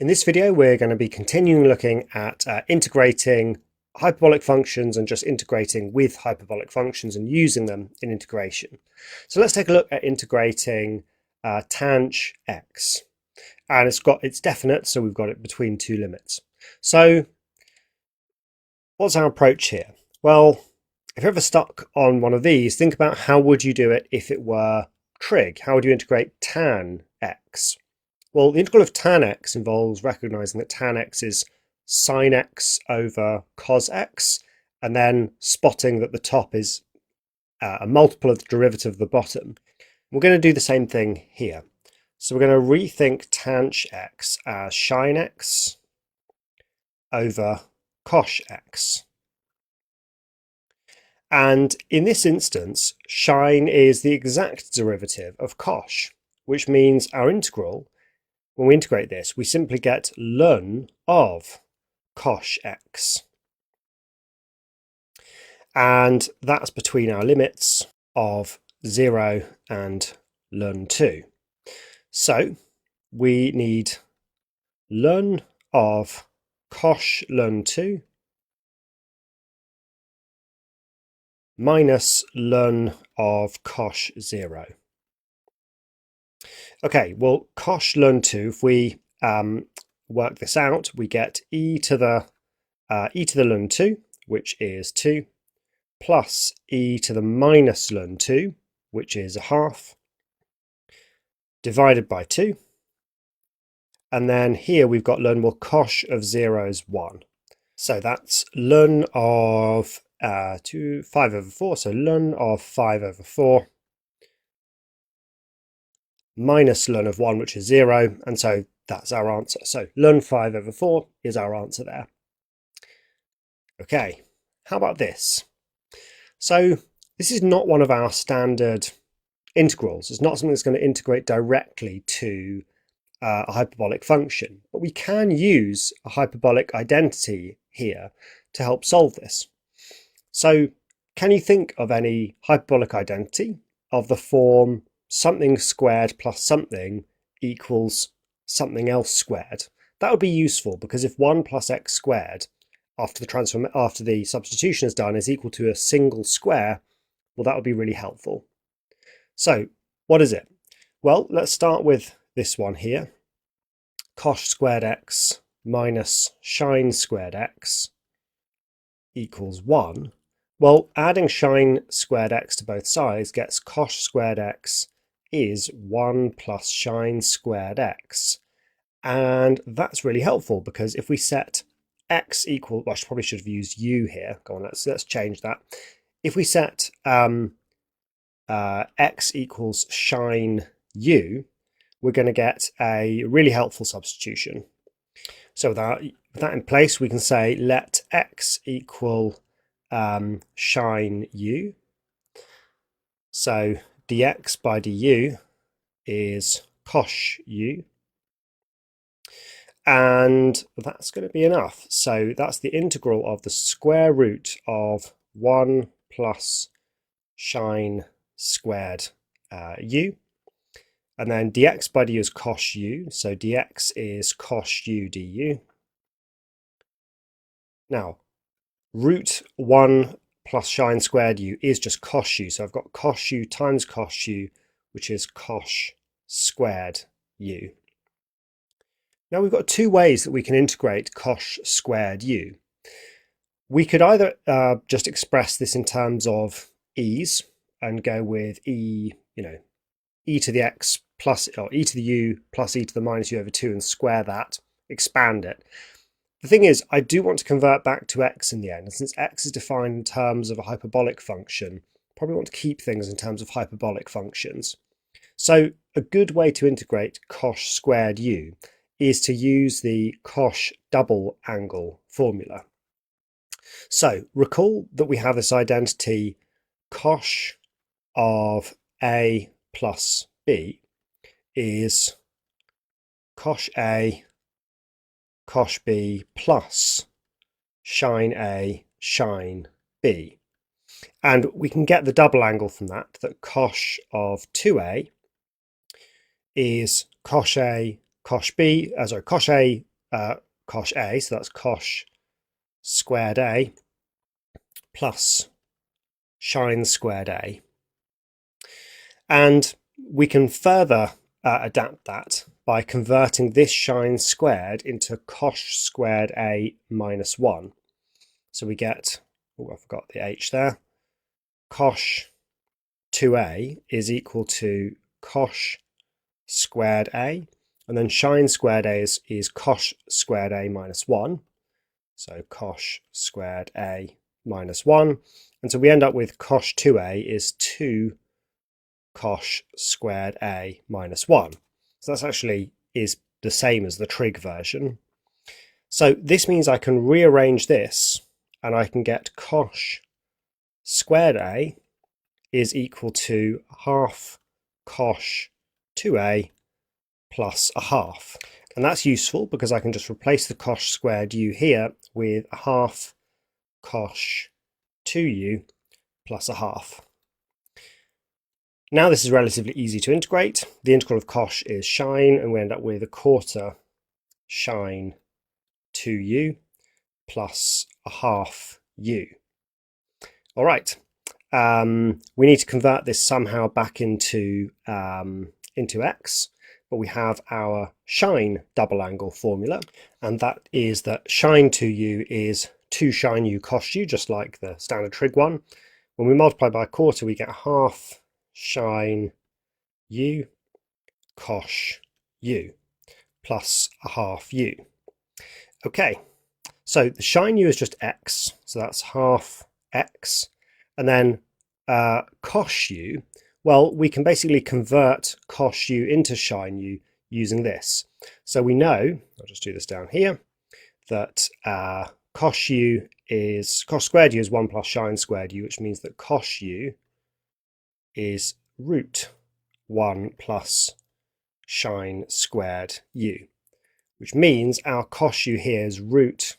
In this video, we're going to be continuing looking at integrating hyperbolic functions and just integrating with hyperbolic functions and using them in integration. So let's take a look at integrating tanh x. And it's definite, so we've got it between two limits. So what's our approach here? Well, if you're ever stuck on one of these, think about how would you do it if it were trig? How would you integrate tan x? Well, the integral of tan x involves recognizing that tan x is sine x over cos x, and then spotting that the top is a multiple of the derivative of the bottom. We're going to do the same thing here. So we're going to rethink tanh x as sine x over cos x. And in this instance, sine is the exact derivative of cos, which means our integral, when we integrate this, we simply get ln of cos x. And that's between our limits of 0 and ln 2. So we need ln of cos ln 2 minus ln of cos 0. Okay, well, cos ln 2, if we work this out, we get e to the ln 2, which is 2, plus e to the minus ln 2, which is a half, divided by 2. And then here we've got ln, well, cos of 0 is 1. So that's ln of 5 over 4, so ln of 5 over 4 minus ln of 1, which is 0, and so that's our answer. So ln 5 over 4 is our answer there. Okay, how about this? So this is not one of our standard integrals. It's not something that's going to integrate directly to a hyperbolic function, but we can use a hyperbolic identity here to help solve this. So can you think of any hyperbolic identity of the form something squared plus something equals something else squared? That would be useful, because if 1 plus x squared after the substitution is done is equal to a single square, well, that would be really helpful. So what is it? Well, let's start with this one here. Cos squared x minus sine squared x equals 1. Well, adding sine squared x to both sides gets cos squared x is 1 plus sine squared x. And that's really helpful, because if we set x equal, well, I probably should have used u here. Go on, let's change that. If we set x equals sine u, we're going to get a really helpful substitution. So with that in place, we can say let x equal sine u. So dx by du is cos u. And that's going to be enough. So that's the integral of the square root of 1 plus sine squared u. And then dx by du is cos u. So dx is cos u du. Now, root 1 plus sine squared u is just cos u. So I've got cos u times cos u, which is cos squared u. Now we've got two ways that we can integrate cos squared u. We could either just express this in terms of e's and go with e to the x plus, or e to the u plus e to the minus u over 2 and square that, expand it. The thing is, I do want to convert back to x in the end, and since x is defined in terms of a hyperbolic function, probably want to keep things in terms of hyperbolic functions. So a good way to integrate cos squared u is to use the cos double angle formula. So recall that we have this identity cos of a plus b is cos a cos b plus sine a sine b. And we can get the double angle from that cos of 2a is cos A, cos B, cos A cosh A, so that's cosh squared A plus sine squared A. And we can further adapt that by converting this sine squared into cosh squared A minus 1. So we get, oh, I forgot the h there, cosh 2A is equal to cosh squared A, and then sine squared A is cosh squared A minus 1. So cosh squared A minus 1. And so we end up with cosh 2A is 2 cosh squared A minus 1. So that's actually is the same as the trig version. So this means I can rearrange this and I can get cosh squared A is equal to half cosh 2A plus a half. And that's useful because I can just replace the cosh squared u here with a half cosh 2u plus a half. Now this is relatively easy to integrate. The integral of cosh is sine, and we end up with a quarter sine 2u plus a half u. All right, we need to convert this somehow back into x, but we have our sine double angle formula, and that is that sine 2u is 2 sine u cosh u, just like the standard trig one. When we multiply by a quarter, we get half sine u cosh u plus a half u. Okay, so the sine u is just x, so that's half x, and then cosh u, well, we can basically convert cosh u into sine u using this. So we know, I'll just do this down here, that cosh squared u is 1 plus sine squared u, which means that cosh u is root 1 plus sine squared u, which means our cosh u here is root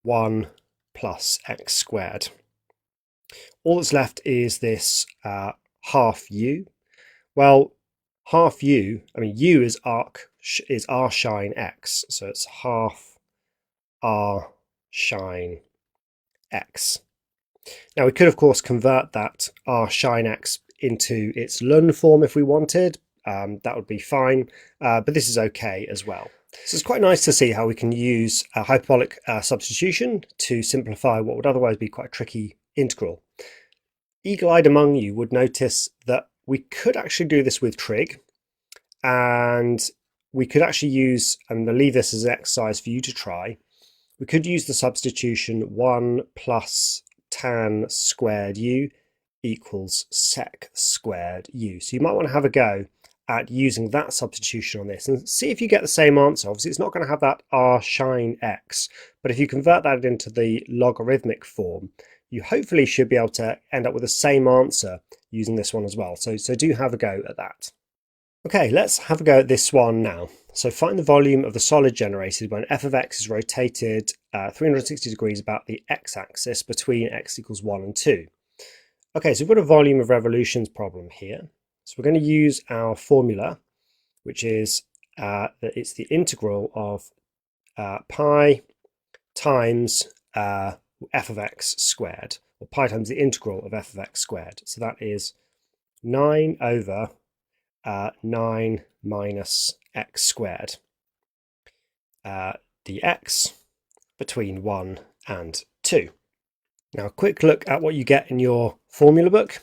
1 plus x squared. All that's left is this half u. Well, half u, I mean u is r sine x, so it's half r sine x. Now we could of course convert that r sine x into its Lun form if we wanted. That would be fine, but this is okay as well. So it's quite nice to see how we can use a hyperbolic substitution to simplify what would otherwise be quite a tricky integral. Eagle-eyed among you would notice that we could actually do this with trig, and we could actually use, and I'll leave this as an exercise for you to try, we could use the substitution 1 plus tan squared u equals sec squared u. So you might want to have a go at using that substitution on this and see if you get the same answer. Obviously it's not going to have that r sine x, but if you convert that into the logarithmic form, you hopefully should be able to end up with the same answer using this one as well. So do have a go at that. Okay, let's have a go at this one now. So find the volume of the solid generated when f of x is rotated 360 degrees about the x-axis between x equals 1 and 2. Okay, so we've got a volume of revolutions problem here. So we're going to use our formula, which is that it's the integral of pi times f of x squared, or pi times the integral of f of x squared. So that is 9 over 9 minus x squared, dx between 1 and 2. Now a quick look at what you get in your formula book.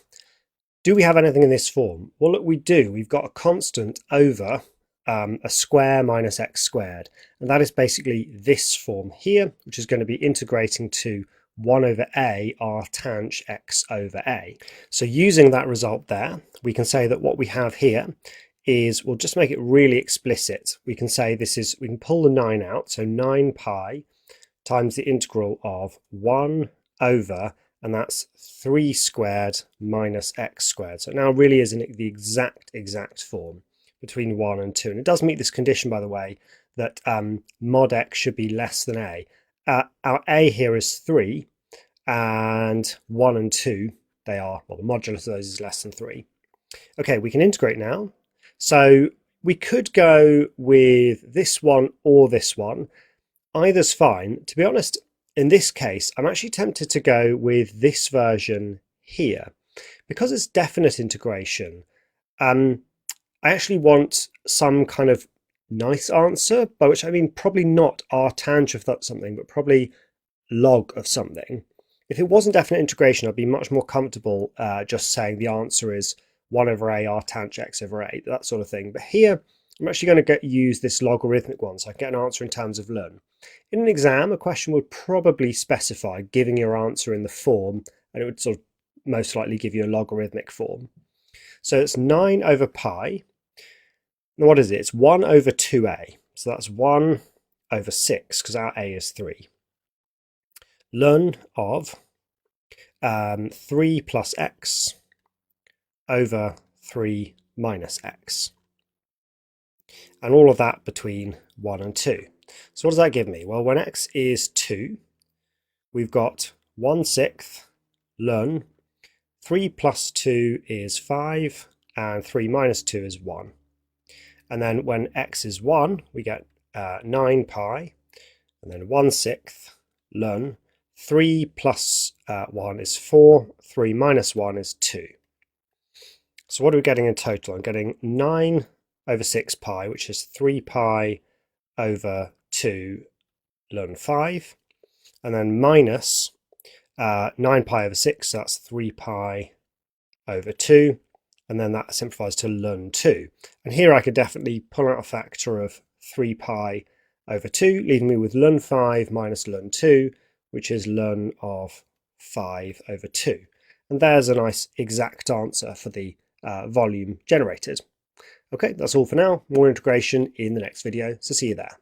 Do we have anything in this form? Well, look, we do. We've got a constant over a square minus x squared, and that is basically this form here, which is going to be integrating to 1 over a r tanh x over a. So using that result there, we can say that what we have here is, we'll just make it really explicit. We can say this is, we can pull the 9 out, so 9 pi times the integral of 1 over, and that's 3 squared minus x squared. So it now really is in the exact form between 1 and 2. And it does meet this condition, by the way, that mod x should be less than a. Our a here is 3, and 1 and 2, they are, well, the modulus of those is less than 3. Okay, we can integrate now. So we could go with this one or this one. Either's fine. To be honest, in this case, I'm actually tempted to go with this version here. Because it's definite integration, I actually want some kind of nice answer, by which I mean probably not r-tangent of something, but probably log of something. If it wasn't definite integration, I'd be much more comfortable just saying the answer is 1 over a r-tangent x over a, that sort of thing. But here, I'm actually going to use this logarithmic one, so I get an answer in terms of ln. In an exam, a question would probably specify giving your answer in the form, and it would sort of most likely give you a logarithmic form. So it's 9 over pi. Now what is it? It's 1 over 2a. So that's 1 over 6, because our a is 3. Ln of 3 plus x over 3 minus x. And all of that between 1 and 2. So what does that give me? Well, when x is 2, we've got 1/6 ln 3 plus 2 is 5, and 3 minus 2 is 1. And then when x is 1, we get 9 pi, and then 1/6 ln 3 plus 1 is 4, 3 minus 1 is 2. So what are we getting in total? I'm getting 9 over 6 pi, which is 3 pi over 2 ln 5, and then minus 9 pi over 6, so that's 3 pi over 2, and then that simplifies to ln 2. And here I could definitely pull out a factor of 3 pi over 2, leaving me with ln 5 minus ln 2, which is ln of 5 over 2. And there's a nice exact answer for the volume generated. Okay, that's all for now. More integration in the next video, so see you there.